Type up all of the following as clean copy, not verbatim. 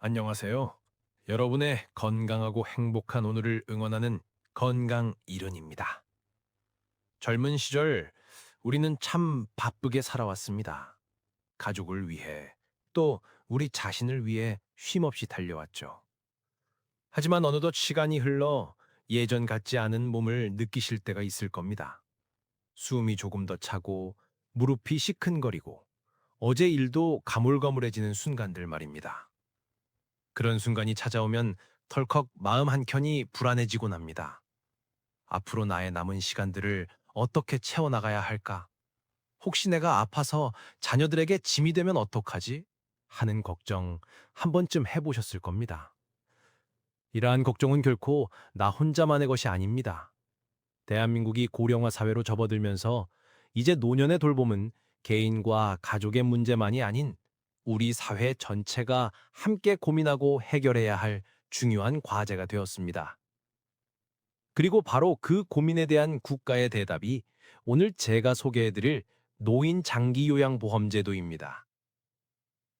안녕하세요. 여러분의 건강하고 행복한 오늘을 응원하는 건강 이론입니다. 젊은 시절 우리는 참 바쁘게 살아왔습니다. 가족을 위해 또 우리 자신을 위해 쉼없이 달려왔죠. 하지만 어느덧 시간이 흘러 예전 같지 않은 몸을 느끼실 때가 있을 겁니다. 숨이 조금 더 차고 무릎이 시큰거리고 어제 일도 가물가물해지는 순간들 말입니다. 그런 순간이 찾아오면 덜컥 마음 한켠이 불안해지곤 합니다. 앞으로 나의 남은 시간들을 어떻게 채워나가야 할까? 혹시 내가 아파서 자녀들에게 짐이 되면 어떡하지? 하는 걱정 한 번쯤 해보셨을 겁니다. 이러한 걱정은 결코 나 혼자만의 것이 아닙니다. 대한민국이 고령화 사회로 접어들면서 이제 노년의 돌봄은 개인과 가족의 문제만이 아닌 우리 사회 전체가 함께 고민하고 해결해야 할 중요한 과제가 되었습니다. 그리고 바로 그 고민에 대한 국가의 대답이 오늘 제가 소개해드릴 노인 장기 요양보험제도입니다.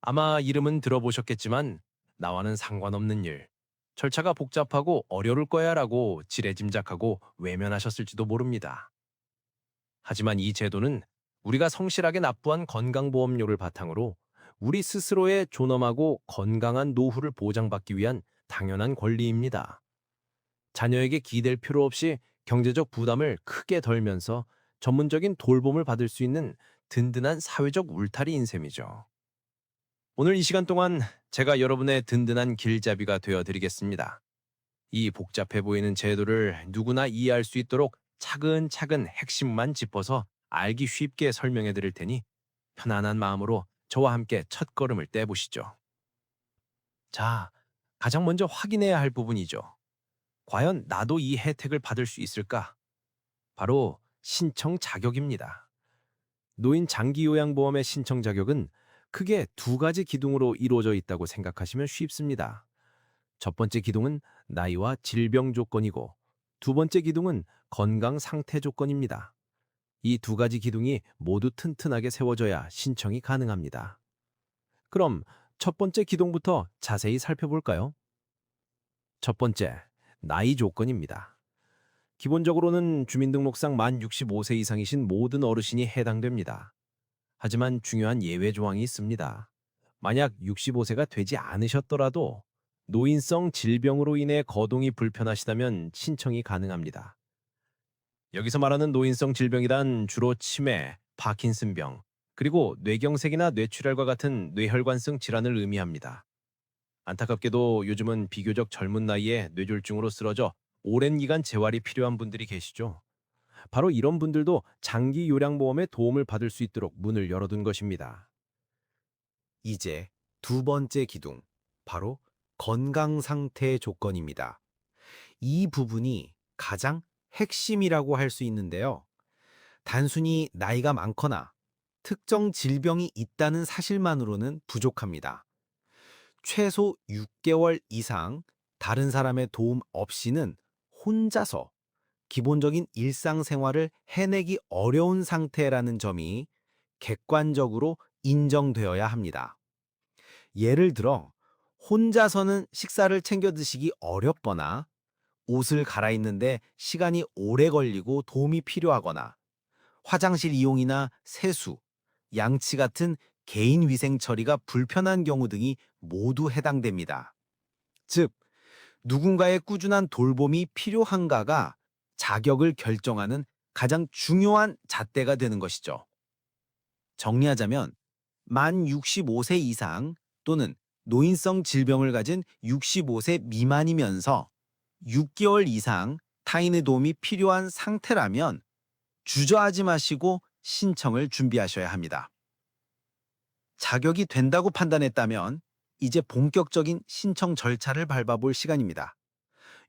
아마 이름은 들어보셨겠지만 나와는 상관없는 일, 절차가 복잡하고 어려울 거야라고 지레짐작하고 외면하셨을지도 모릅니다. 하지만 이 제도는 우리가 성실하게 납부한 건강보험료를 바탕으로 우리 스스로의 존엄하고 건강한 노후를 보장받기 위한 당연한 권리입니다. 자녀에게 기댈 필요 없이 경제적 부담을 크게 덜면서 전문적인 돌봄을 받을 수 있는 든든한 사회적 울타리인 셈이죠. 오늘 이 시간 동안 제가 여러분의 든든한 길잡이가 되어 드리겠습니다. 이 복잡해 보이는 제도를 누구나 이해할 수 있도록 차근차근 핵심만 짚어서 알기 쉽게 설명해 드릴 테니 편안한 마음으로 저와 함께 첫걸음을 떼보시죠. 자, 가장 먼저 확인해야 할 부분이죠. 과연 나도 이 혜택을 받을 수 있을까? 바로 신청 자격입니다. 노인 장기요양보험의 신청 자격은 크게 두 가지 기둥으로 이루어져 있다고 생각하시면 쉽습니다. 첫 번째 기둥은 나이와 질병 조건이고 두 번째 기둥은 건강 상태 조건입니다. 이 두 가지 기둥이 모두 튼튼하게 세워져야 신청이 가능합니다. 그럼 첫 번째 기둥부터 자세히 살펴볼까요? 첫 번째, 나이 조건입니다. 기본적으로는 주민등록상 만 65세 이상이신 모든 어르신이 해당됩니다. 하지만 중요한 예외 조항이 있습니다. 만약 65세가 되지 않으셨더라도 노인성 질병으로 인해 거동이 불편하시다면 신청이 가능합니다. 여기서 말하는 노인성 질병이란 주로 치매, 파킨슨병, 그리고 뇌경색이나 뇌출혈과 같은 뇌혈관성 질환을 의미합니다. 안타깝게도 요즘은 비교적 젊은 나이에 뇌졸중으로 쓰러져 오랜 기간 재활이 필요한 분들이 계시죠. 바로 이런 분들도 장기 요양보험의 도움을 받을 수 있도록 문을 열어둔 것입니다. 이제 두 번째 기둥, 바로 건강 상태 조건입니다. 이 부분이 가장 핵심이라고 할 수 있는데요. 단순히 나이가 많거나 특정 질병이 있다는 사실만으로는 부족합니다. 최소 6개월 이상 다른 사람의 도움 없이는 혼자서 기본적인 일상생활을 해내기 어려운 상태라는 점이 객관적으로 인정되어야 합니다. 예를 들어, 혼자서는 식사를 챙겨 드시기 어렵거나 옷을 갈아입는데 시간이 오래 걸리고 도움이 필요하거나 화장실 이용이나 세수, 양치 같은 개인 위생 처리가 불편한 경우 등이 모두 해당됩니다. 즉, 누군가의 꾸준한 돌봄이 필요한가가 자격을 결정하는 가장 중요한 잣대가 되는 것이죠. 정리하자면, 만 65세 이상 또는 노인성 질병을 가진 65세 미만이면서 6개월 이상 타인의 도움이 필요한 상태라면 주저하지 마시고 신청을 준비하셔야 합니다. 자격이 된다고 판단했다면 이제 본격적인 신청 절차를 밟아볼 시간입니다.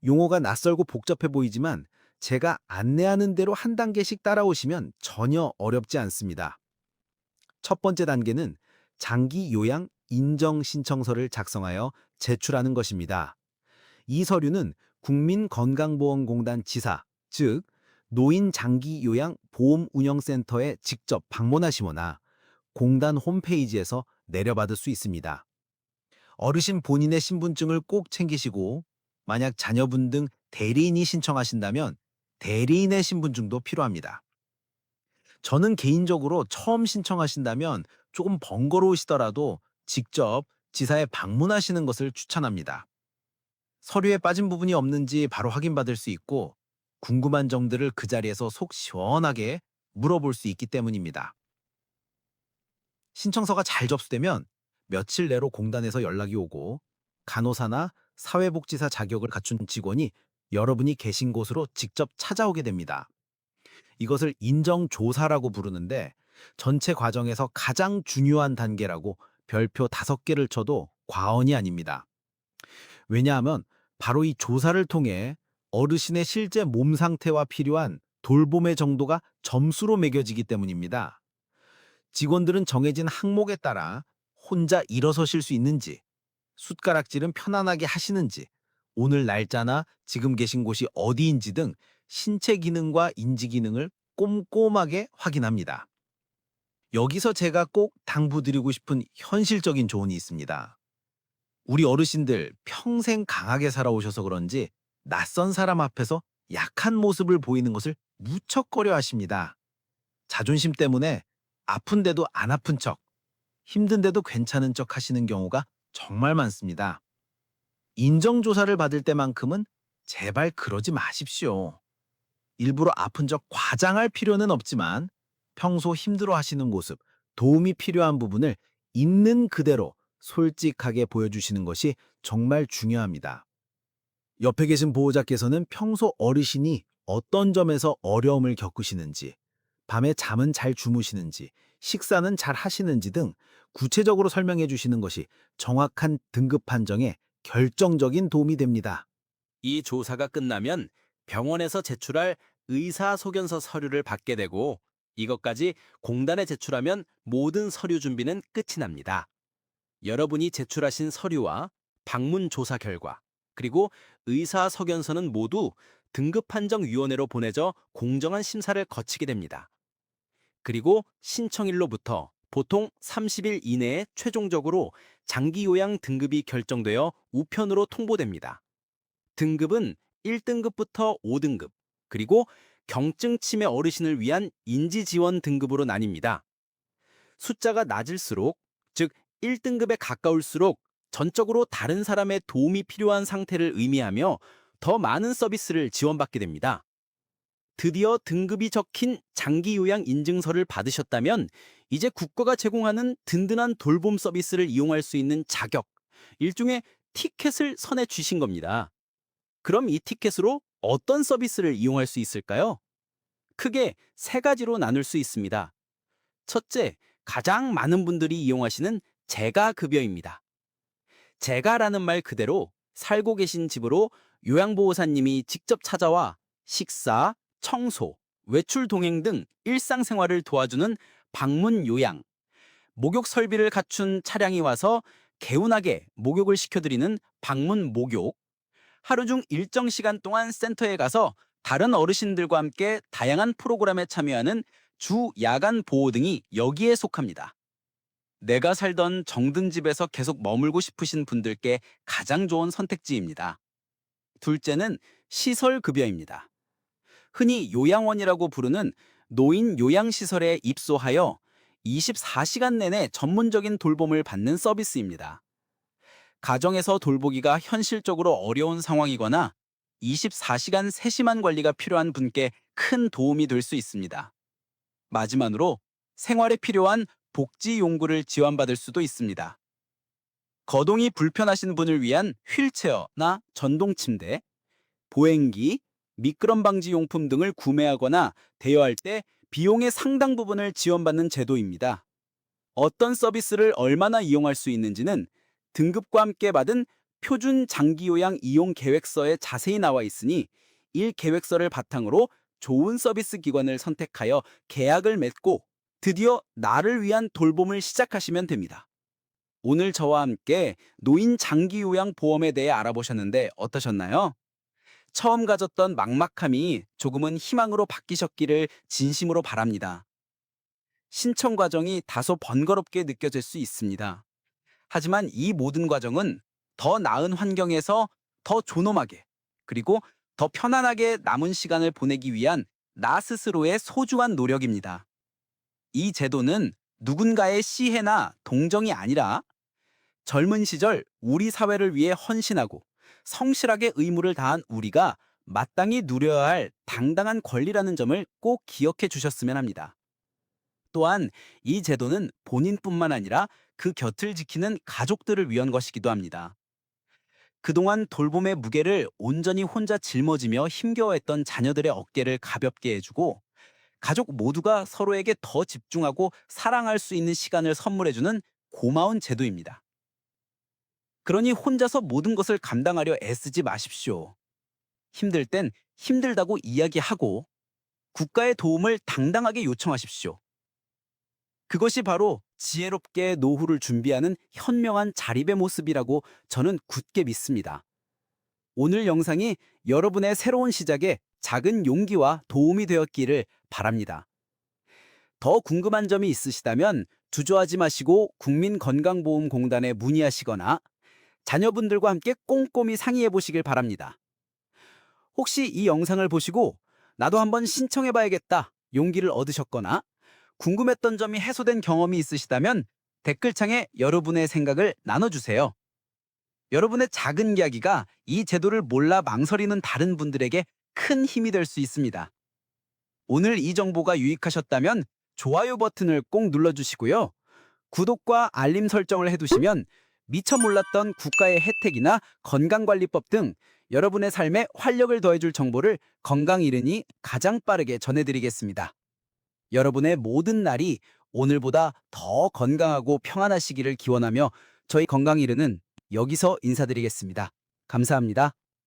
용어가 낯설고 복잡해 보이지만 제가 안내하는 대로 한 단계씩 따라오시면 전혀 어렵지 않습니다. 첫 번째 단계는 장기 요양 인정 신청서를 작성하여 제출하는 것입니다. 이 서류는 국민건강보험공단 지사, 즉 노인장기요양보험운영센터에 직접 방문하시거나 공단 홈페이지에서 내려받을 수 있습니다. 어르신 본인의 신분증을 꼭 챙기시고 만약 자녀분 등 대리인이 신청하신다면 대리인의 신분증도 필요합니다. 저는 개인적으로 처음 신청하신다면 조금 번거로우시더라도 직접 지사에 방문하시는 것을 추천합니다. 서류에 빠진 부분이 없는지 바로 확인받을 수 있고 궁금한 점들을 그 자리에서 속 시원하게 물어볼 수 있기 때문입니다. 신청서가 잘 접수되면 며칠 내로 공단에서 연락이 오고 간호사나 사회복지사 자격을 갖춘 직원이 여러분이 계신 곳으로 직접 찾아오게 됩니다. 이것을 인정조사라고 부르는데 전체 과정에서 가장 중요한 단계라고 별표 5개를 쳐도 과언이 아닙니다. 왜냐하면 바로 이 조사를 통해 어르신의 실제 몸 상태와 필요한 돌봄의 정도가 점수로 매겨지기 때문입니다. 직원들은 정해진 항목에 따라 혼자 일어서실 수 있는지, 숟가락질은 편안하게 하시는지, 오늘 날짜나 지금 계신 곳이 어디인지 등 신체 기능과 인지 기능을 꼼꼼하게 확인합니다. 여기서 제가 꼭 당부드리고 싶은 현실적인 조언이 있습니다. 우리 어르신들 평생 강하게 살아오셔서 그런지 낯선 사람 앞에서 약한 모습을 보이는 것을 무척 꺼려 하십니다. 자존심 때문에 아픈데도 안 아픈 척, 힘든데도 괜찮은 척 하시는 경우가 정말 많습니다. 인정조사를 받을 때만큼은 제발 그러지 마십시오. 일부러 아픈 척 과장할 필요는 없지만 평소 힘들어 하시는 모습, 도움이 필요한 부분을 있는 그대로 솔직하게 보여주시는 것이 정말 중요합니다. 옆에 계신 보호자께서는 평소 어르신이 어떤 점에서 어려움을 겪으시는지, 밤에 잠은 잘 주무시는지, 식사는 잘 하시는지 등 구체적으로 설명해 주시는 것이 정확한 등급 판정에 결정적인 도움이 됩니다. 이 조사가 끝나면 병원에서 제출할 의사소견서 서류를 받게 되고 이것까지 공단에 제출하면 모든 서류 준비는 끝이 납니다. 여러분이 제출하신 서류와 방문 조사 결과, 그리고 의사소견서는 모두 등급판정위원회로 보내져 공정한 심사를 거치게 됩니다. 그리고 신청일로부터 보통 30일 이내에 최종적으로 장기요양 등급이 결정되어 우편으로 통보됩니다. 등급은 1등급부터 5등급, 그리고 경증 치매 어르신을 위한 인지 지원 등급으로 나뉩니다. 숫자가 낮을수록, 즉 1등급에 가까울수록 전적으로 다른 사람의 도움이 필요한 상태를 의미하며 더 많은 서비스를 지원받게 됩니다. 드디어 등급이 적힌 장기 요양 인증서를 받으셨다면 이제 국가가 제공하는 든든한 돌봄 서비스를 이용할 수 있는 자격, 일종의 티켓을 선해 주신 겁니다. 그럼 이 티켓으로 어떤 서비스를 이용할 수 있을까요? 크게 세 가지로 나눌 수 있습니다. 첫째, 가장 많은 분들이 이용하시는 재가급여입니다. 재가라는 말 그대로 살고 계신 집으로 요양보호사님이 직접 찾아와 식사, 청소, 외출 동행 등 일상생활을 도와주는 방문 요양, 목욕 설비를 갖춘 차량이 와서 개운하게 목욕을 시켜드리는 방문 목욕, 하루 중 일정 시간 동안 센터에 가서 다른 어르신들과 함께 다양한 프로그램에 참여하는 주 야간 보호 등이 여기에 속합니다. 내가 살던 정든 집에서 계속 머물고 싶으신 분들께 가장 좋은 선택지입니다. 둘째는 시설급여입니다. 흔히 요양원이라고 부르는 노인 요양시설에 입소하여 24시간 내내 전문적인 돌봄을 받는 서비스입니다. 가정에서 돌보기가 현실적으로 어려운 상황이거나 24시간 세심한 관리가 필요한 분께 큰 도움이 될 수 있습니다. 마지막으로 생활에 필요한 복지 용구를 지원받을 수도 있습니다. 거동이 불편하신 분을 위한 휠체어나 전동 침대, 보행기, 미끄럼 방지 용품 등을 구매하거나 대여할 때 비용의 상당 부분을 지원받는 제도입니다. 어떤 서비스를 얼마나 이용할 수 있는지는 등급과 함께 받은 표준 장기요양 이용 계획서에 자세히 나와 있으니 일 계획서를 바탕으로 좋은 서비스 기관을 선택하여 계약을 맺고 드디어 나를 위한 돌봄을 시작하시면 됩니다. 오늘 저와 함께 노인 장기요양 보험에 대해 알아보셨는데 어떠셨나요? 처음 가졌던 막막함이 조금은 희망으로 바뀌셨기를 진심으로 바랍니다. 신청 과정이 다소 번거롭게 느껴질 수 있습니다. 하지만 이 모든 과정은 더 나은 환경에서 더 존엄하게 그리고 더 편안하게 남은 시간을 보내기 위한 나 스스로의 소중한 노력입니다. 이 제도는 누군가의 시혜나 동정이 아니라 젊은 시절 우리 사회를 위해 헌신하고 성실하게 의무를 다한 우리가 마땅히 누려야 할 당당한 권리라는 점을 꼭 기억해 주셨으면 합니다. 또한 이 제도는 본인뿐만 아니라 그 곁을 지키는 가족들을 위한 것이기도 합니다. 그동안 돌봄의 무게를 온전히 혼자 짊어지며 힘겨워했던 자녀들의 어깨를 가볍게 해주고 가족 모두가 서로에게 더 집중하고 사랑할 수 있는 시간을 선물해주는 고마운 제도입니다. 그러니 혼자서 모든 것을 감당하려 애쓰지 마십시오. 힘들 땐 힘들다고 이야기하고 국가의 도움을 당당하게 요청하십시오. 그것이 바로 지혜롭게 노후를 준비하는 현명한 자립의 모습이라고 저는 굳게 믿습니다. 오늘 영상이 여러분의 새로운 시작에 작은 용기와 도움이 되었기를 바랍니다. 더 궁금한 점이 있으시다면 주저하지 마시고 국민건강보험공단에 문의하시거나 자녀분들과 함께 꼼꼼히 상의해 보시길 바랍니다. 혹시 이 영상을 보시고 나도 한번 신청해봐야겠다 용기를 얻으셨거나 궁금했던 점이 해소된 경험이 있으시다면 댓글창에 여러분의 생각을 나눠주세요. 여러분의 작은 이야기가 이 제도를 몰라 망설이는 다른 분들에게 큰 힘이 될 수 있습니다. 오늘 이 정보가 유익하셨다면 좋아요 버튼을 꼭 눌러주시고요. 구독과 알림 설정을 해두시면 미처 몰랐던 국가의 혜택이나 건강관리법 등 여러분의 삶에 활력을 더해줄 정보를 건강이른이 가장 빠르게 전해드리겠습니다. 여러분의 모든 날이 오늘보다 더 건강하고 평안하시기를 기원하며 저희 건강이른은 여기서 인사드리겠습니다. 감사합니다.